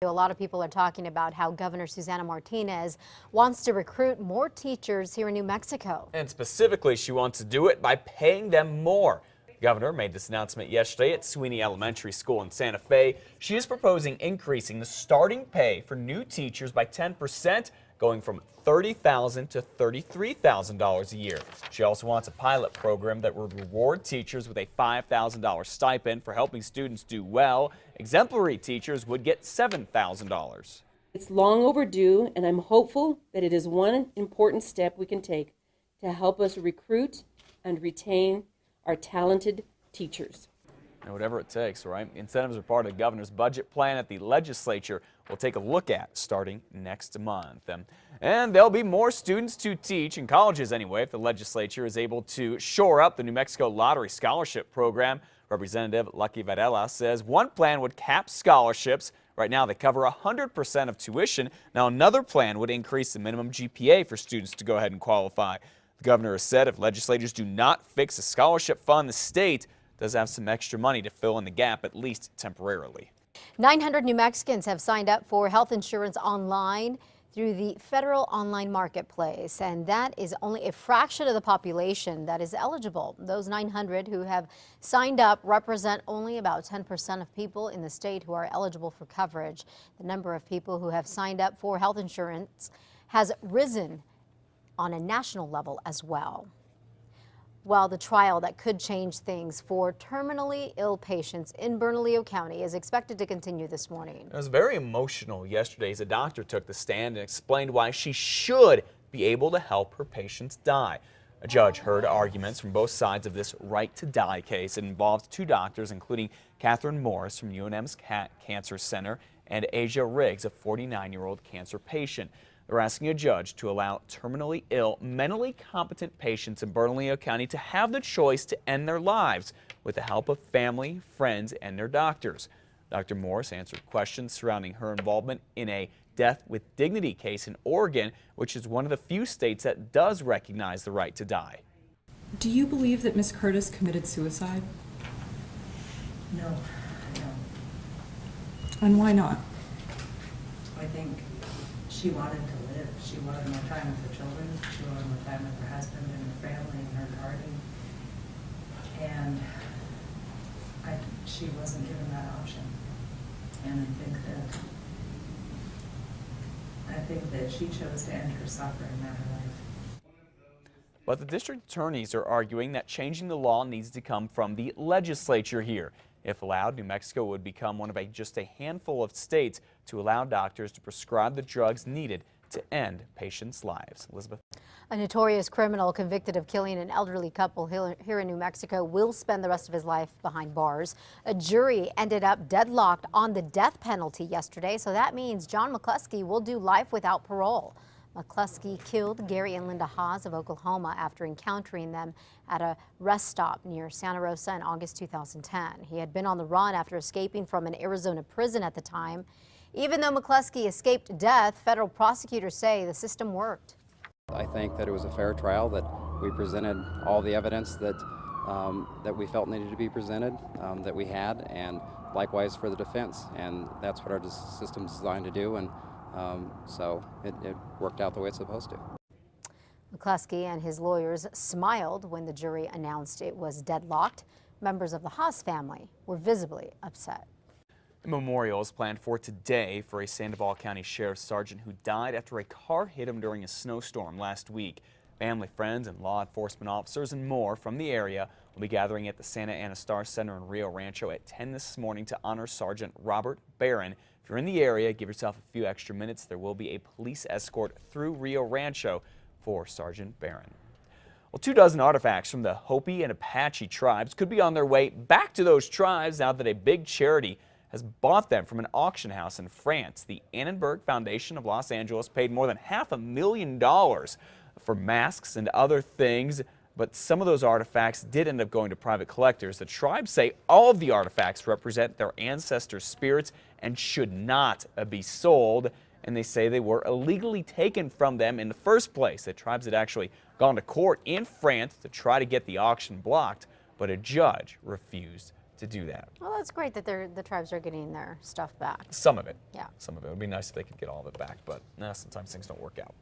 A lot of people are talking about how Governor Susana Martinez wants to recruit more teachers here in New Mexico. And specifically, she wants to do it by paying them more. The governor made this announcement yesterday at Sweeney Elementary School in Santa Fe. She is proposing increasing the starting pay for new teachers by 10%, going from $30,000 to $33,000 a year. She also wants a pilot program that would reward teachers with a $5,000 stipend for helping students do well. Exemplary teachers would get $7,000. It's long overdue, and I'm hopeful that it is one important step we can take to help us recruit and retain our talented teachers. And whatever it takes, right? Incentives are part of the governor's budget plan that the legislature will take a look at starting next month. And there'll be more students to teach in colleges anyway if the legislature is able to shore up the New Mexico Lottery Scholarship Program. Representative Lucky Varela says one plan would cap scholarships. Right now they cover 100% of tuition. Now another plan would increase the minimum GPA for students to go ahead and qualify. The governor has said if legislators do not fix a scholarship fund, the state does have some extra money to fill in the gap, at least temporarily. 900 New Mexicans have signed up for health insurance online through the federal online marketplace, and that is only a fraction of the population that is eligible. Those 900 who have signed up represent only about 10% of people in the state who are eligible for coverage. The number of people who have signed up for health insurance has risen on a national level as well. Well, the trial that could change things for terminally ill patients in Bernalillo County is expected to continue this morning. It was very emotional yesterday as a doctor took the stand and explained why she should be able to help her patients die. A judge heard arguments from both sides of this right to die case. It involved two doctors, including Catherine Morris from UNM's Cancer Center and Asia Riggs, a 49-year-old cancer patient. They're asking a judge to allow terminally ill, mentally competent patients in Bernalillo County to have the choice to end their lives with the help of family, friends, and their doctors. Dr. Morris answered questions surrounding her involvement in a death with dignity case in Oregon, which is one of the few states that does recognize the right to die. Do you believe that Ms. Curtis committed suicide? No. And why not? I think she wanted to live. She wanted more time with her children. She wanted more time with her husband and her family and her garden. And she wasn't given that option. And I think that she chose to end her suffering, not her life. But the district attorneys are arguing that changing the law needs to come from the legislature here. If allowed, New Mexico would become one of just a handful of states to allow doctors to prescribe the drugs needed to end patients' lives. Elizabeth. A notorious criminal convicted of killing an elderly couple here in New Mexico will spend the rest of his life behind bars. A jury ended up deadlocked on the death penalty yesterday, so that means John McCluskey will do life without parole. McCluskey killed Gary and Linda Haas of Oklahoma after encountering them at a rest stop near Santa Rosa in August 2010. He had been on the run after escaping from an Arizona prison at the time. Even though McCluskey escaped death, federal prosecutors say the system worked. I think that it was a fair trial, that we presented all the evidence that that we felt needed to be presented, that we had, and likewise for the defense. And that's what our system's designed to do. And so it worked out the way it's supposed to. McCluskey and his lawyers smiled when the jury announced it was deadlocked. Members of the Haas family were visibly upset. A memorial is planned for today for a Sandoval County Sheriff's Sergeant who died after a car hit him during a snowstorm last week. Family, friends, and law enforcement officers and more from the area will be gathering at the Santa Ana Star Center in Rio Rancho at 10 this morning to honor Sergeant Robert Barron. If you're in the area, give yourself a few extra minutes. There will be a police escort through Rio Rancho for Sergeant Barron. Well, 24 artifacts from the Hopi and Apache tribes could be on their way back to those tribes now that a big charity has bought them from an auction house in France. The Annenberg Foundation of Los Angeles paid more than $500,000 for masks and other things, but some of those artifacts did end up going to private collectors. The tribes say all of the artifacts represent their ancestors' spirits and should not be sold, and they say they were illegally taken from them in the first place. The tribes had actually gone to court in France to try to get the auction blocked, but a judge refused to do that. Well, that's great that the tribes are getting their stuff back. Some of it. Yeah. Some of it. It would be nice if they could get all of it back, but sometimes things don't work out.